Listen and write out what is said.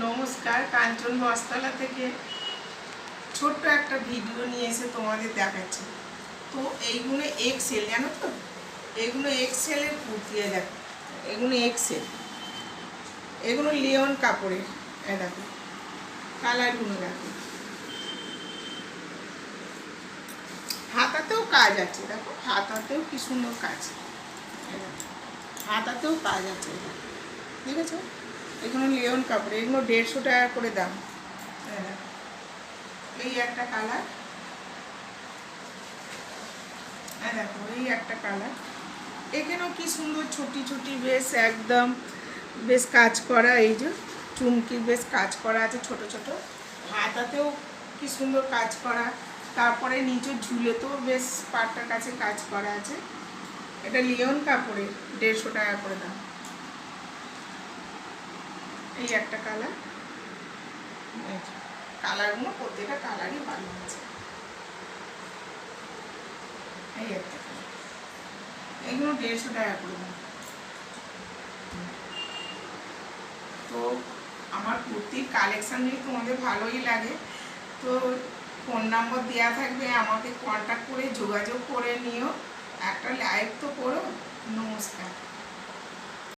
নমস্কার, কাঞ্চন বস্ত্রালয় থেকে ছোট্ট একটা ভিডিও নিয়ে এসে তোমাদের দেখাচ্ছি। তো এইগুলো এক্সেল, জানো তো, এগুলো এক্সেলের কুর্তি। দেখো, এগুলো এক্সেল, এগুলো লিওন কাপড়ের। দেখো কালারগুলো, দেখো হাতাতেও কাজ আছে। দেখো হাতাতেও কি সুন্দর কাজ, হাতাতেও কাজ আছে, দেখেছো? এগুলো লিওন কাপড়, এগুলো 150 টাকা করে দাম। এই একটা কালার, দেখো এই একটা কালার। এখানেও কি সুন্দর ছুটি ছুটি বেশ একদম বেশ কাজ করা, এই যে চুমকির বেশ কাজ করা আছে ছোট ছোট, হাতাতেও কি সুন্দর কাজ করা, তারপরে নিচে ঝুলেতেও বেশ পাটটার কাছে কাজ করা আছে। এটা লিওন কাপড়ের, 150 টাকা করে দাম। এই একটা কালার, কালারগুলো প্রত্যেকটা কালারই ভালো আছে। এই একটা কালার, এগুলো 150 টাকা করে দাম। তো আমার কুর্তির কালেকশান যদি তোমাদের ভালোই লাগে, তো ফোন নাম্বার দেওয়া থাকবে, আমাকে কন্ট্যাক্ট করে যোগাযোগ করে নিও, একটা লাইক তো করো। নমস্কার।